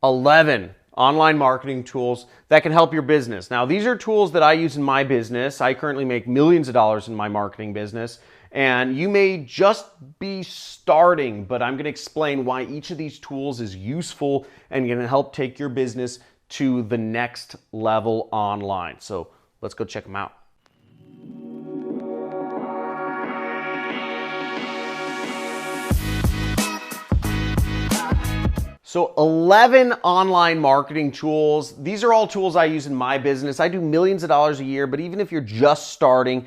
11 online marketing tools that can help your business. Now, these are tools that I use in my business. I currently make millions of dollars in my marketing business, and you may just be starting, but I'm going to explain why each of these tools is useful and going to help take your business to the next level online. So let's go check them out. So 11 online marketing tools. These are all tools I use in my business. I do millions of dollars a year, but even if you're just starting,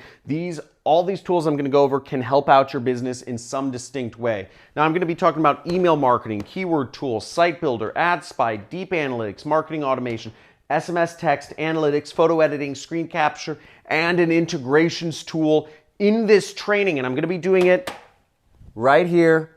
all these tools I'm going to go over can help out your business in some distinct way. Now I'm going to be talking about email marketing, keyword tools, site builder, ad spy, deep analytics, marketing automation, SMS text, analytics, photo editing, screen capture, and an integrations tool in this training. And I'm going to be doing it right here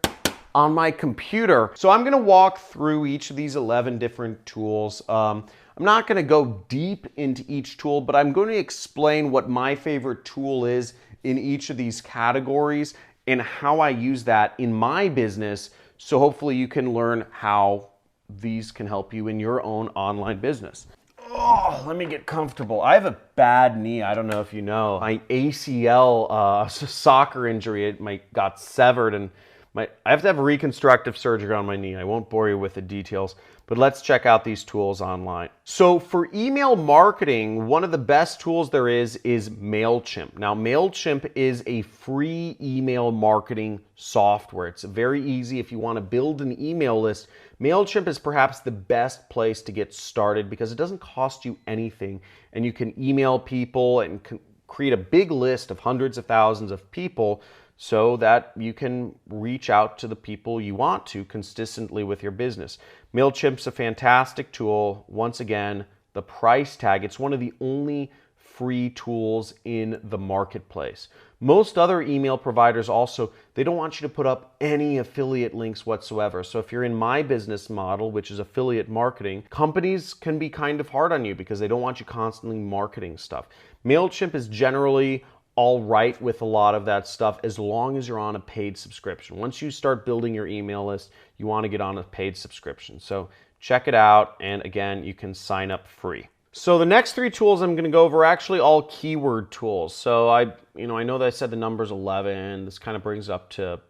on my computer. So I'm going to walk through each of these 11 different tools. I'm not going to go deep into each tool, but I'm going to explain what my favorite tool is in each of these categories and how I use that in my business. So hopefully you can learn how these can help you in your own online business. Oh, let me get comfortable. I have a bad knee. I don't know if you know. My ACL soccer injury, got severed, and I have to have reconstructive surgery on my knee. I won't bore you with the details, but let's check out these tools online. So for email marketing, one of the best tools there is MailChimp. Now, MailChimp is a free email marketing software. It's very easy if you want to build an email list. MailChimp is perhaps the best place to get started because it doesn't cost you anything, and you can email people and create a big list of hundreds of thousands of people so that you can reach out to the people you want to consistently with your business. MailChimp's a fantastic tool. Once again, the price tag, it's one of the only free tools in the marketplace. Most other email providers also, they don't want you to put up any affiliate links whatsoever. So if you're in my business model, which is affiliate marketing, companies can be kind of hard on you because they don't want you constantly marketing stuff. MailChimp is generally all right with a lot of that stuff as long as you're on a paid subscription. Once you start building your email list, you want to get on a paid subscription. So check it out, and again, you can sign up free. So the next three tools I'm going to go over are actually all keyword tools. So I know that I said the number's 11. This kind of brings up to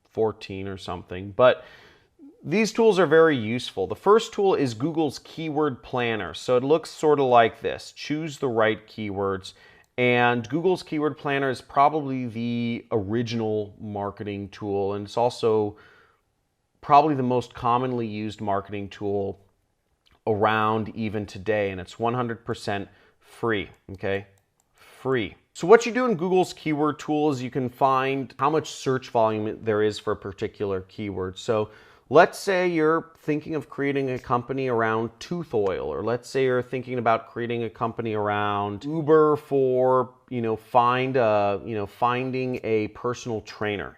14 or something, but these tools are very useful. The first tool is Google's Keyword Planner. So it looks sort of like this. Choose the right keywords. And Google's Keyword Planner is probably the original marketing tool, and it's also probably the most commonly used marketing tool around even today, and it's 100% free, okay? Free. So what you do in Google's keyword tool is you can find how much search volume there is for a particular keyword. So let's say you're thinking of creating a company around tooth oil, or let's say you're thinking about creating a company around Uber for, finding a personal trainer,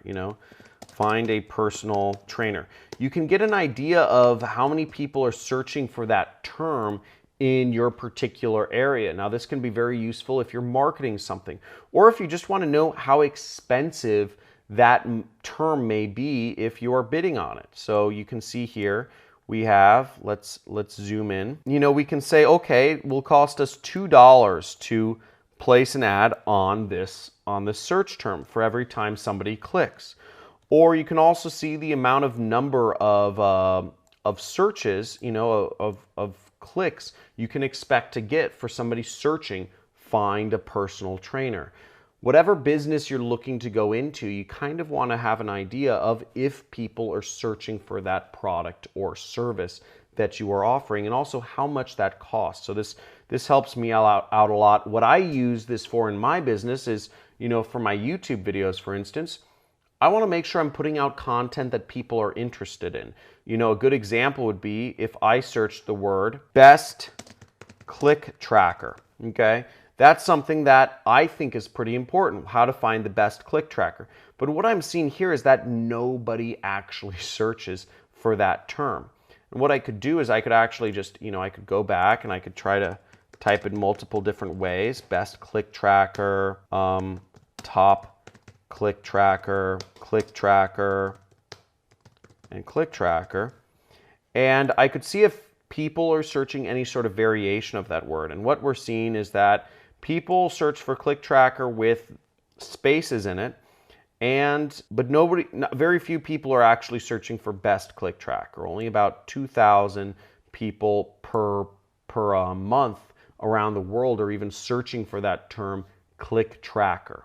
find a personal trainer. You can get an idea of how many people are searching for that term in your particular area. Now, this can be very useful if you're marketing something, or if you just want to know how expensive that term may be if you are bidding on it. So you can see here we have, let's zoom in. We can say, okay, it will cost us $2 to place an ad on this search term for every time somebody clicks. Or you can also see the amount of number of searches, of clicks you can expect to get for somebody searching find a personal trainer. Whatever business you're looking to go into, you kind of want to have an idea of if people are searching for that product or service that you are offering, and also how much that costs. So this helps me out a lot. What I use this for in my business is, for my YouTube videos, for instance, I want to make sure I'm putting out content that people are interested in. A good example would be if I searched the word best click tracker, okay? That's something that I think is pretty important, how to find the best click tracker. But what I'm seeing here is that nobody actually searches for that term. And what I could do is I could actually just, I could go back and I could try to type it multiple different ways. Best click tracker, top click tracker, and click tracker. And I could see if people are searching any sort of variation of that word. And what we're seeing is that people search for click tracker with spaces in it, but very few people are actually searching for best click tracker. Only about 2,000 people per month around the world are even searching for that term click tracker.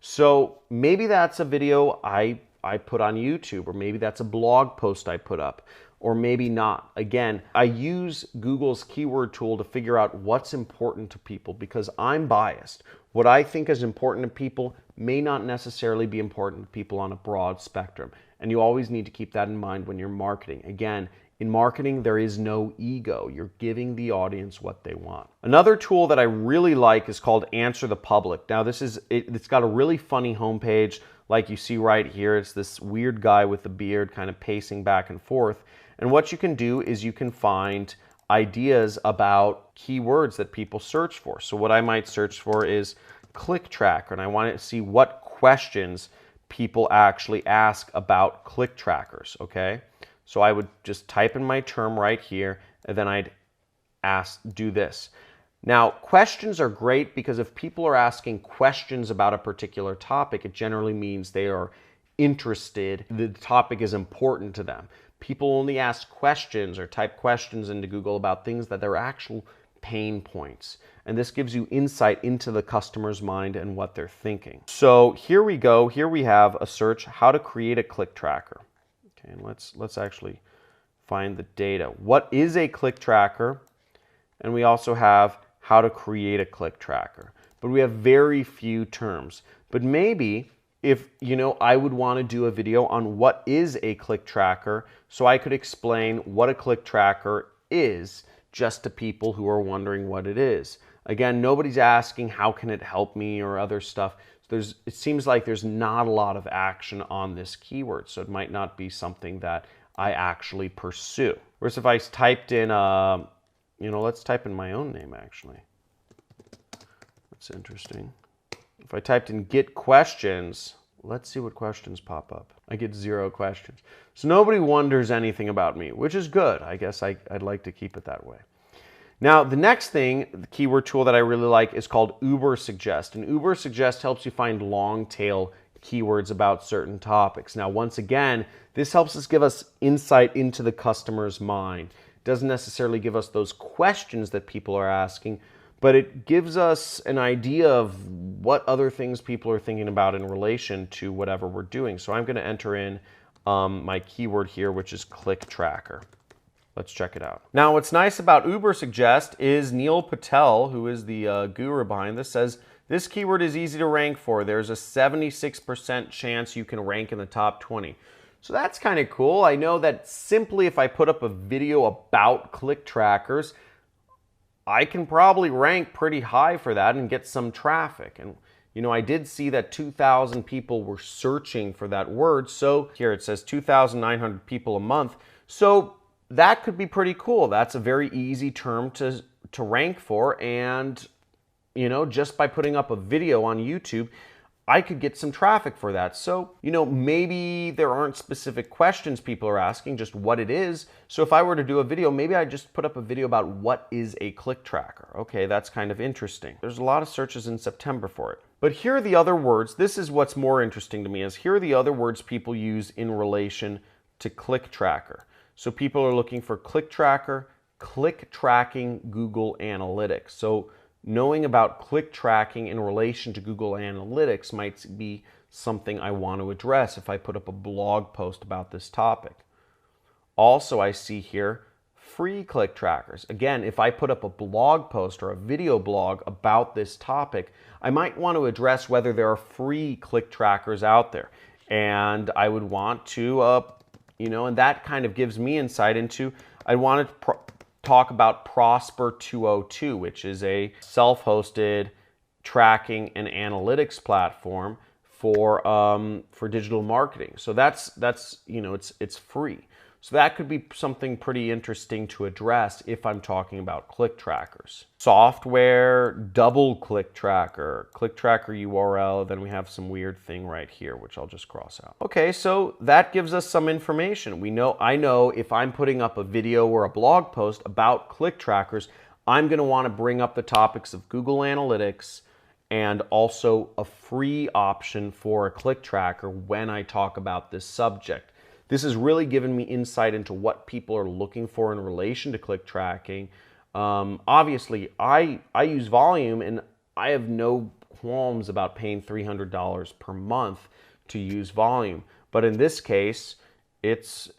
So maybe that's a video I put on YouTube, or maybe that's a blog post I put up, or maybe not. Again, I use Google's keyword tool to figure out what's important to people because I'm biased. What I think is important to people may not necessarily be important to people on a broad spectrum. And you always need to keep that in mind when you're marketing. Again, in marketing, there is no ego. You're giving the audience what they want. Another tool that I really like is called Answer the Public. Now, it's got a really funny homepage like you see right here. It's this weird guy with a beard kind of pacing back and forth. And what you can do is you can find ideas about keywords that people search for. So what I might search for is click tracker, and I want to see what questions people actually ask about click trackers, okay? So I would just type in my term right here, and then I'd do this. Now, questions are great because if people are asking questions about a particular topic, it generally means they are interested, the topic is important to them. People only ask questions or type questions into Google about things that are actual pain points. And this gives you insight into the customer's mind and what they're thinking. So here we go. Here we have a search, how to create a click tracker. Okay, and let's actually find the data. What is a click tracker? And we also have how to create a click tracker. But we have very few terms. But maybe if, I would want to do a video on what is a click tracker so I could explain what a click tracker is just to people who are wondering what it is. Again, nobody's asking how can it help me or other stuff. It seems like there's not a lot of action on this keyword, so it might not be something that I actually pursue. Whereas if I typed in, let's type in my own name actually. That's interesting. If I typed in get questions, let's see what questions pop up. I get 0 questions. So nobody wonders anything about me, which is good. I guess I'd like to keep it that way. Now, the next thing, the keyword tool that I really like is called Uber Suggest. And Uber Suggest helps you find long tail keywords about certain topics. Now, once again, this helps us give us insight into the customer's mind. It doesn't necessarily give us those questions that people are asking, but it gives us an idea of what other things people are thinking about in relation to whatever we're doing. So I'm going to enter in my keyword here, which is click tracker. Let's check it out. Now, what's nice about Uber Suggest is Neil Patel, who is the guru behind this, says this keyword is easy to rank for. There's a 76% chance you can rank in the top 20. So that's kind of cool. I know that simply if I put up a video about click trackers, I can probably rank pretty high for that and get some traffic. And I did see that 2,000 people were searching for that word. So here it says 2,900 people a month. So that could be pretty cool. That's a very easy term to rank for. And, just by putting up a video on YouTube, I could get some traffic for that. So, maybe there aren't specific questions people are asking, just what it is. So if I were to do a video, maybe I just put up a video about what is a click tracker. Okay, that's kind of interesting. There's a lot of searches in September for it. But here are the other words. This is what's more interesting to me, is here are the other words people use in relation to click tracker. So people are looking for click tracker, click tracking, Google Analytics. So knowing about click tracking in relation to Google Analytics might be something I want to address if I put up a blog post about this topic. Also, I see here free click trackers. Again, if I put up a blog post or a video blog about this topic, I might want to address whether there are free click trackers out there. And I would want to, and that kind of gives me insight into, I want to talk about Prosper 202, which is a self-hosted tracking and analytics platform for digital marketing. So that's it's free. So that could be something pretty interesting to address if I'm talking about click trackers. Software, double click tracker URL, then we have some weird thing right here, which I'll just cross out. Okay, so that gives us some information. I know if I'm putting up a video or a blog post about click trackers, I'm gonna wanna bring up the topics of Google Analytics and also a free option for a click tracker when I talk about this subject. This has really given me insight into what people are looking for in relation to click tracking. Obviously, I use volume, and I have no qualms about paying $300 per month to use volume. But in this case, it's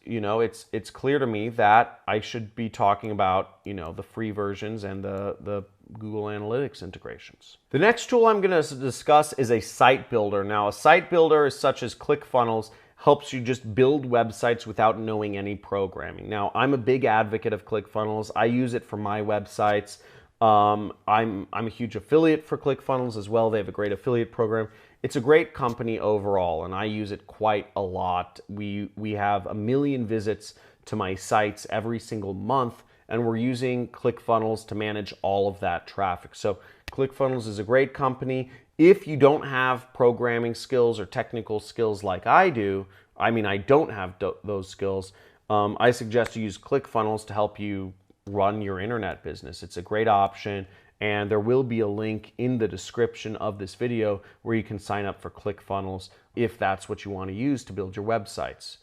clear to me that I should be talking about the free versions and the Google Analytics integrations. The next tool I'm going to discuss is a site builder. Now, a site builder, such as ClickFunnels, helps you just build websites without knowing any programming. Now, I'm a big advocate of ClickFunnels. I use it for my websites. I'm a huge affiliate for ClickFunnels as well. They have a great affiliate program. It's a great company overall, and I use it quite a lot. We have 1 million visits to my sites every single month, and we're using ClickFunnels to manage all of that traffic. So ClickFunnels is a great company. If you don't have programming skills or technical skills like I do, I don't have those skills, I suggest you use ClickFunnels to help you run your internet business. It's a great option, and there will be a link in the description of this video where you can sign up for ClickFunnels if that's what you want to use to build your websites.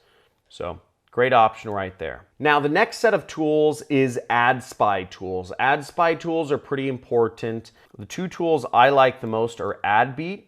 So great option right there. Now, the next set of tools is ad spy tools. Ad spy tools are pretty important. The two tools I like the most are AdBeat,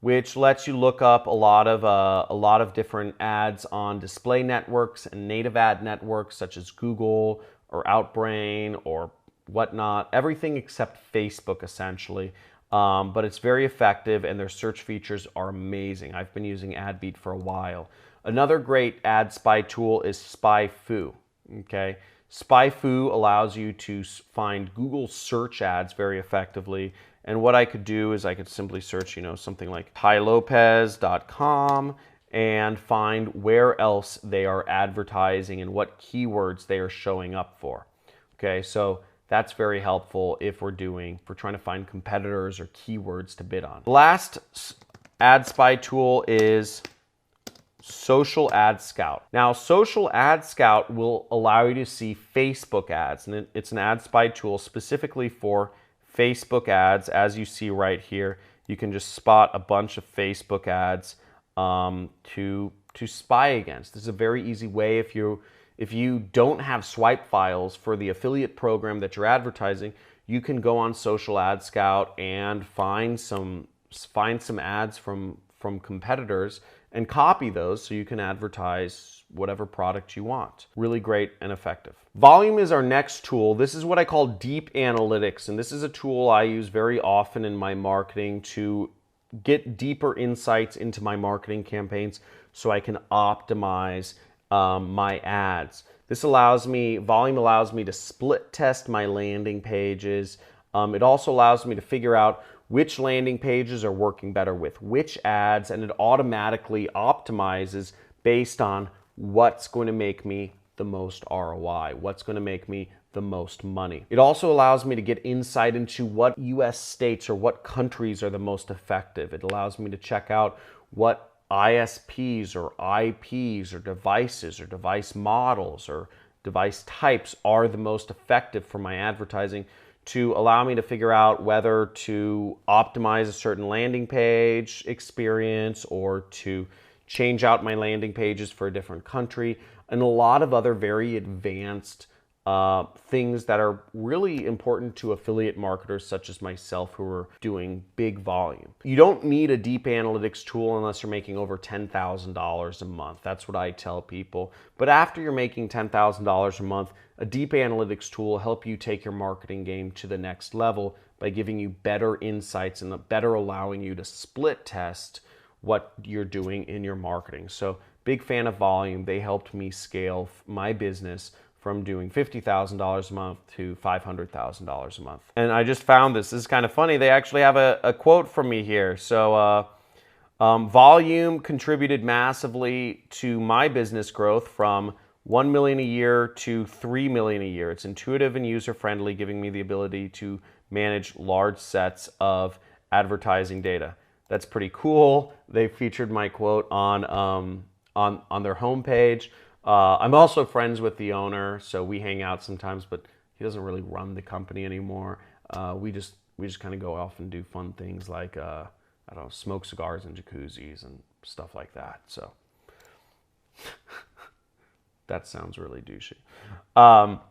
which lets you look up a lot of different ads on display networks and native ad networks such as Google or Outbrain or whatnot, everything except Facebook essentially. But it's very effective, and their search features are amazing. I've been using AdBeat for a while. Another great ad spy tool is SpyFu. Okay, SpyFu allows you to find Google search ads very effectively. And what I could do is I could simply search, something like TyLopez.com and find where else they are advertising and what keywords they are showing up for. Okay, so that's very helpful if we're trying to find competitors or keywords to bid on. The last ad spy tool is Social Ad Scout. Now, Social Ad Scout will allow you to see Facebook ads, and it's an ad spy tool specifically for Facebook ads. As you see right here, you can just spot a bunch of Facebook ads to spy against. This is a very easy way if you don't have swipe files for the affiliate program that you're advertising. You can go on Social Ad Scout and find some ads from competitors and copy those so you can advertise whatever product you want. Really great and effective. Volume is our next tool. This is what I call deep analytics, and this is a tool I use very often in my marketing to get deeper insights into my marketing campaigns so I can optimize my ads. Volume allows me to split test my landing pages. It also allows me to figure out which landing pages are working better with which ads, and it automatically optimizes based on what's going to make me the most ROI, what's going to make me the most money. It also allows me to get insight into what US states or what countries are the most effective. It allows me to check out what ISPs or IPs or devices or device models or device types are the most effective for my advertising, to allow me to figure out whether to optimize a certain landing page experience or to change out my landing pages for a different country, and a lot of other very advanced things that are really important to affiliate marketers such as myself who are doing big volume. You don't need a deep analytics tool unless you're making over $10,000 a month. That's what I tell people. But after you're making $10,000 a month, a deep analytics tool will help you take your marketing game to the next level by giving you better insights and better allowing you to split test what you're doing in your marketing. So big fan of Volume. They helped me scale my business from doing $50,000 a month to $500,000 a month. And I just found this is kind of funny. They actually have a quote from me here. So Volume contributed massively to my business growth from 1 million a year to 3 million a year. It's intuitive and user-friendly, giving me the ability to manage large sets of advertising data. That's pretty cool. They featured my quote on their homepage. I'm also friends with the owner, so we hang out sometimes, but he doesn't really run the company anymore. We just kind of go off and do fun things like I don't know, smoke cigars in jacuzzis and stuff like that. So that sounds really douchey.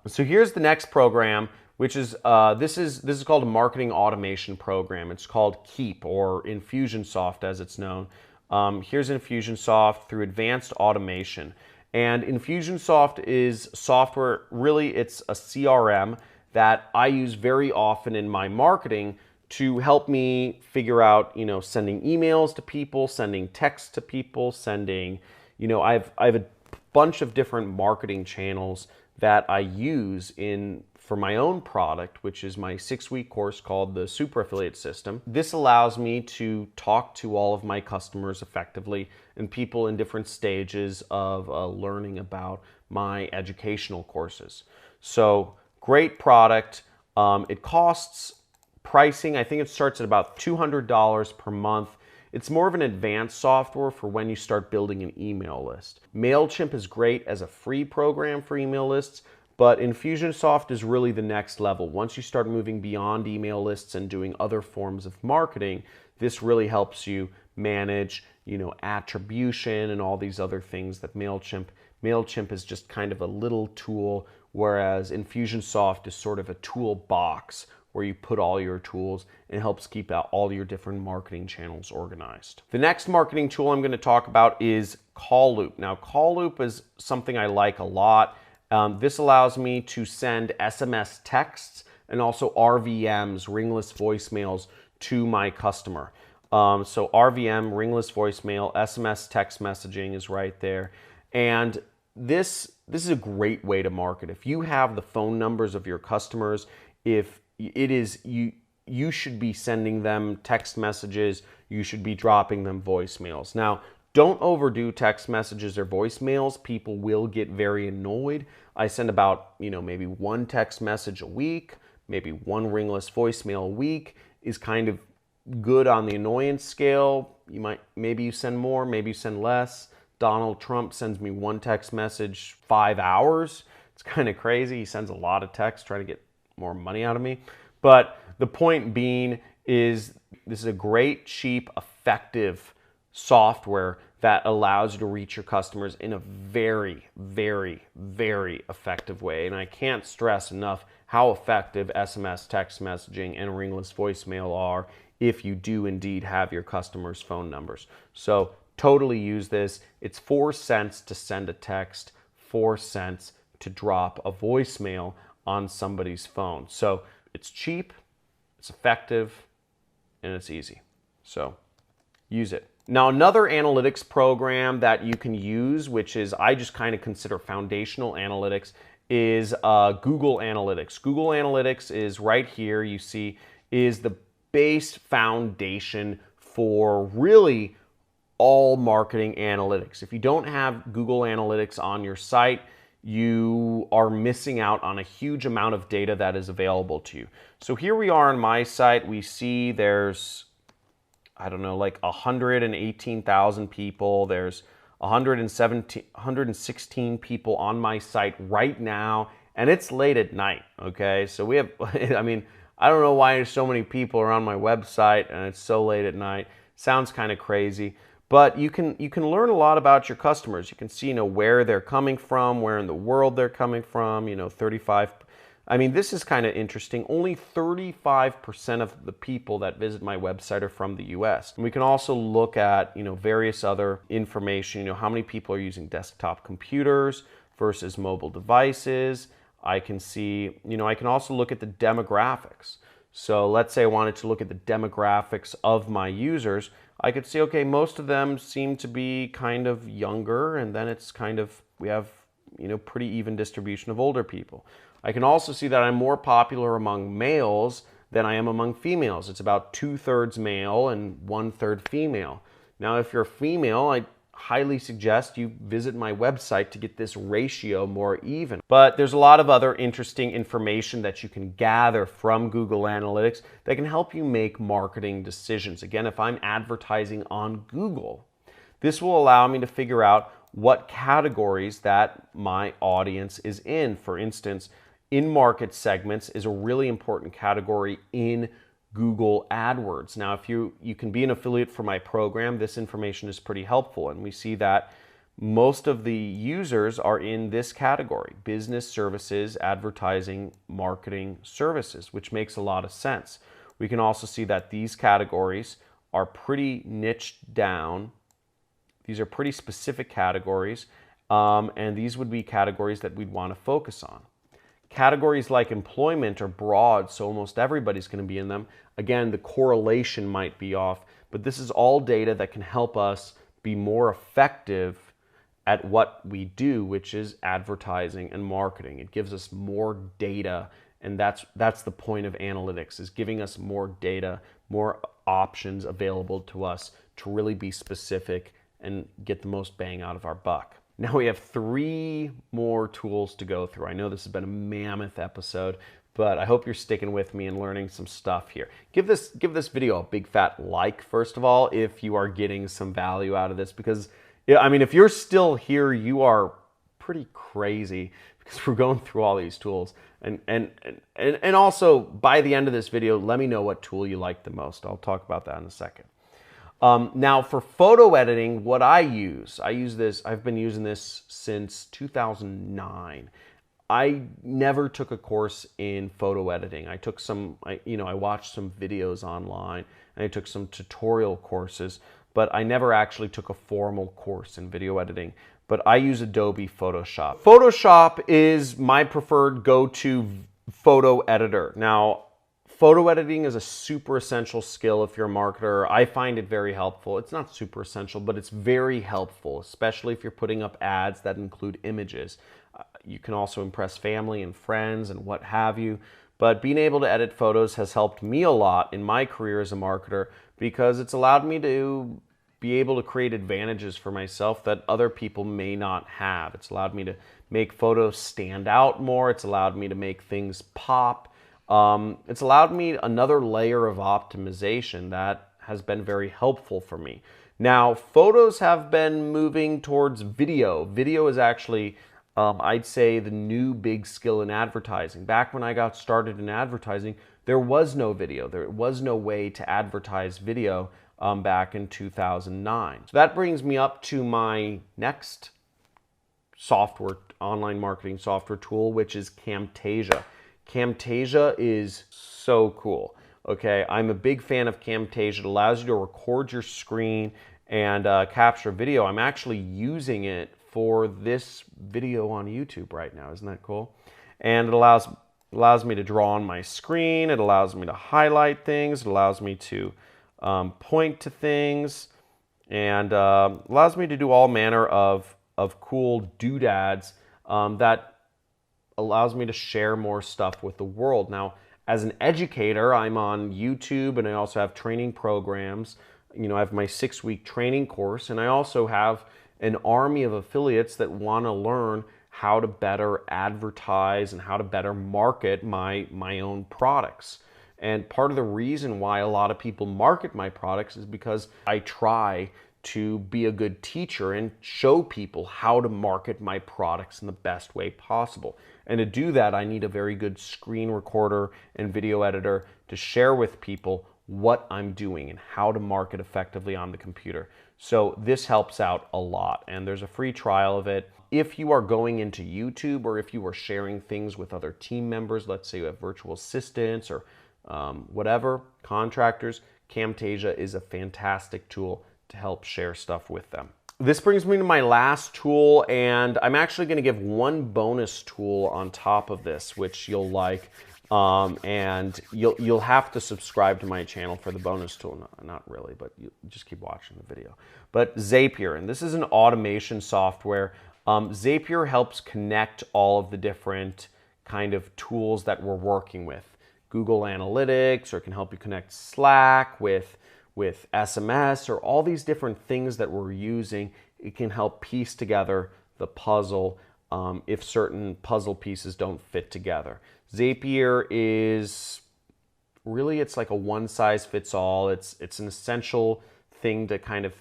So here's the next program, which is this is called a marketing automation program. It's called Keep, or Infusionsoft as it's known. Here's Infusionsoft through advanced automation. And Infusionsoft is software, really it's a CRM that I use very often in my marketing to help me figure out, sending emails to people, sending texts to people, sending, I have a bunch of different marketing channels that I use for my own product, which is my 6-week course called the Super Affiliate System. This allows me to talk to all of my customers effectively and people in different stages of learning about my educational courses. So great product. It costs pricing, I think it starts at about $200 per month. It's more of an advanced software for when you start building an email list. MailChimp is great as a free program for email lists, but Infusionsoft is really the next level. Once you start moving beyond email lists and doing other forms of marketing, this really helps you manage, attribution and all these other things that MailChimp is just kind of a little tool, whereas Infusionsoft is sort of a toolbox where you put all your tools and helps keep out all your different marketing channels organized. The next marketing tool I'm going to talk about is Call Loop. Now, Call Loop is something I like a lot. This allows me to send SMS texts and also RVMs, ringless voicemails, to my customer. So RVM, ringless voicemail, SMS text messaging is right there. And this is a great way to market. If you have the phone numbers of your customers, if it is you should be sending them text messages, you should be dropping them voicemails. Now, don't overdo text messages or voicemails. People will get very annoyed. I send about, maybe one text message a week, maybe one ringless voicemail a week is kind of good on the annoyance scale. Maybe you send more, maybe you send less. Donald Trump sends me one text message 5 hours. It's kind of crazy. He sends a lot of text trying to get more money out of me. But the point being is this is a great, cheap, effective software that allows you to reach your customers in a very, very, very effective way. And I can't stress enough how effective SMS text messaging and ringless voicemail are if you do indeed have your customers' phone numbers. So totally use this. It's 4 cents to send a text, 4 cents to drop a voicemail on somebody's phone. So it's cheap, it's effective, and it's easy. So use it. Now, another analytics program that you can use, which is I just kind of consider foundational analytics, is Google Analytics. Google Analytics is right here, you see, is the base foundation for really all marketing analytics. If you don't have Google Analytics on your site, you are missing out on a huge amount of data that is available to you. So here we are on my site. We see there's, I don't know, like 118,000 people. There's 116 people on my site right now, and it's late at night, okay? So we have, I mean, I don't know why there's so many people are on my website and it's so late at night. Sounds kind of crazy. But you can learn a lot about your customers. You can see, where they're coming from, where in the world they're coming from, 35. I mean, this is kind of interesting. Only 35% of the people that visit my website are from the US. And we can also look at, various other information, how many people are using desktop computers versus mobile devices. I can see, I can also look at the demographics. So let's say I wanted to look at the demographics of my users. I could see, okay, most of them seem to be kind of younger, and then it's kind of, we have, pretty even distribution of older people. I can also see that I'm more popular among males than I am among females. It's about 2/3 male and 1/3 female. Now, if you're a female, highly suggest you visit my website to get this ratio more even. But there's a lot of other interesting information that you can gather from Google Analytics that can help you make marketing decisions. Again, if I'm advertising on Google, this will allow me to figure out what categories that my audience is in. For instance, in-market segments is a really important category in Google AdWords. Now, if you can be an affiliate for my program, this information is pretty helpful. And we see that most of the users are in this category: business services, advertising, marketing services, which makes a lot of sense. We can also see that these categories are pretty niched down. These are pretty specific categories, and these would be categories that we'd want to focus on. Categories like employment are broad, so almost everybody's going to be in them. Again, the correlation might be off, but this is all data that can help us be more effective at what we do, which is advertising and marketing. It gives us more data, and that's the point of analytics, is giving us more data, more options available to us to really be specific and get the most bang out of our buck. Now we have 3 more tools to go through. I know this has been a mammoth episode, but I hope you're sticking with me and learning some stuff here. Give this video a big fat like, first of all, if you are getting some value out of this, because I mean, if you're still here, you are pretty crazy, because we're going through all these tools. And also, by the end of this video, let me know what tool you like the most. I'll talk about that in a second. Now for photo editing, what I use this, I've been using this since 2009. I never took a course in photo editing. I took some, I watched some videos online, and I took some tutorial courses, but I never actually took a formal course in video editing. But I use Adobe Photoshop. Photoshop is my preferred go-to photo editor. Now, photo editing is a super essential skill if you're a marketer. I find it very helpful. It's not super essential, but it's very helpful, especially if you're putting up ads that include images. You can also impress family and friends and what have you. But being able to edit photos has helped me a lot in my career as a marketer, because it's allowed me to be able to create advantages for myself that other people may not have. It's allowed me to make photos stand out more. It's allowed me to make things pop. It's allowed me another layer of optimization that has been very helpful for me. Now, photos have been moving towards video. Video is actually, I'd say, the new big skill in advertising. Back when I got started in advertising, there was no video. There was no way to advertise video back in 2009. So that brings me up to my next software, online marketing software tool, which is Camtasia. Camtasia is so cool. Okay, I'm a big fan of Camtasia. It allows you to record your screen and capture video. I'm actually using it for this video on YouTube right now. Isn't that cool? And it allows me to draw on my screen. It allows me to highlight things. It allows me to point to things, and allows me to do all manner of cool doodads that allows me to share more stuff with the world. Now, as an educator, I'm on YouTube, and I also have training programs. I have my 6-week training course, and I also have an army of affiliates that want to learn how to better advertise and how to better market my own products. And part of the reason why a lot of people market my products is because I try to be a good teacher and show people how to market my products in the best way possible. And to do that, I need a very good screen recorder and video editor to share with people what I'm doing and how to market effectively on the computer. So this helps out a lot, and there's a free trial of it. If you are going into YouTube, or if you are sharing things with other team members, let's say you have virtual assistants or whatever, contractors, Camtasia is a fantastic tool to help share stuff with them. This brings me to my last tool, and I'm actually going to give one bonus tool on top of this, which you'll like, and you'll have to subscribe to my channel for the bonus tool. Not really, but you just keep watching the video. But Zapier, and this is an automation software. Zapier helps connect all of the different kind of tools that we're working with. Google Analytics, or it can help you connect Slack with SMS, or all these different things that we're using. it can help piece together the puzzle if certain puzzle pieces don't fit together. Zapier is really, it's like a one-size-fits-all. It's an essential thing to kind of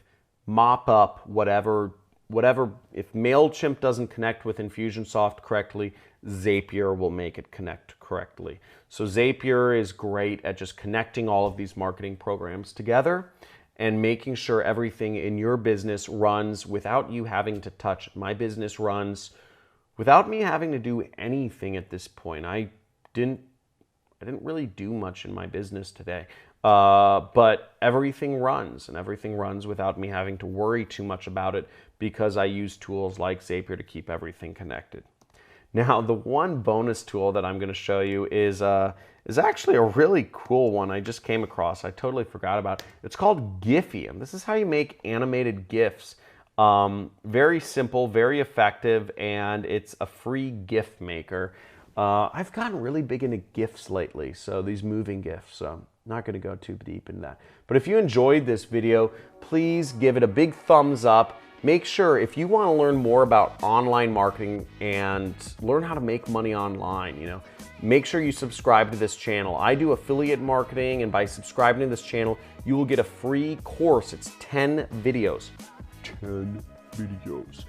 mop up whatever, if MailChimp doesn't connect with Infusionsoft correctly, Zapier will make it connect correctly. So Zapier is great at just connecting all of these marketing programs together and making sure everything in your business runs without you having to touch it. My business runs without me having to do anything at this point. I didn't really do much in my business today, but everything runs, and everything runs without me having to worry too much about it because I use tools like Zapier to keep everything connected. Now, the one bonus tool that I'm going to show you is actually a really cool one I just came across. I totally forgot about it. It's called Giphy. This is how you make animated GIFs. Very simple, very effective, and it's a free GIF maker. I've gotten really big into GIFs lately, so these moving GIFs. So I'm not going to go too deep into that. But if you enjoyed this video, please give it a big thumbs up. Make sure, if you want to learn more about online marketing and learn how to make money online, make sure you subscribe to this channel. I do affiliate marketing, and by subscribing to this channel, you will get a free course. It's 10 videos. 10 videos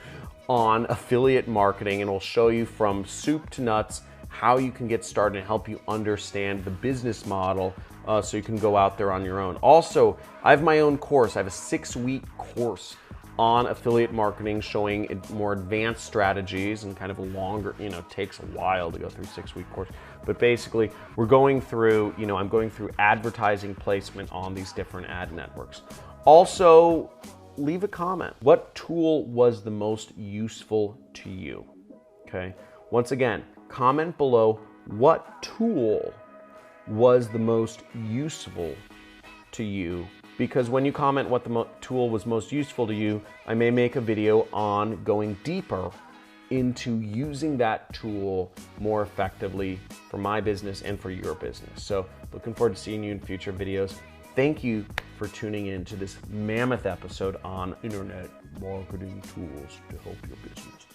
on affiliate marketing, and it'll show you from soup to nuts how you can get started and help you understand the business model so you can go out there on your own. Also, I have my own course. I have a 6-week course on affiliate marketing showing more advanced strategies and kind of a longer, takes a while to go through a 6-week course. But basically, we're going through, I'm going through advertising placement on these different ad networks. Also, leave a comment. What tool was the most useful to you? Okay. Once again, comment below what tool was the most useful to you, because when you comment what the tool was most useful to you, I may make a video on going deeper into using that tool more effectively for my business and for your business. So looking forward to seeing you in future videos. Thank you for tuning in to this mammoth episode on internet marketing tools to help your business.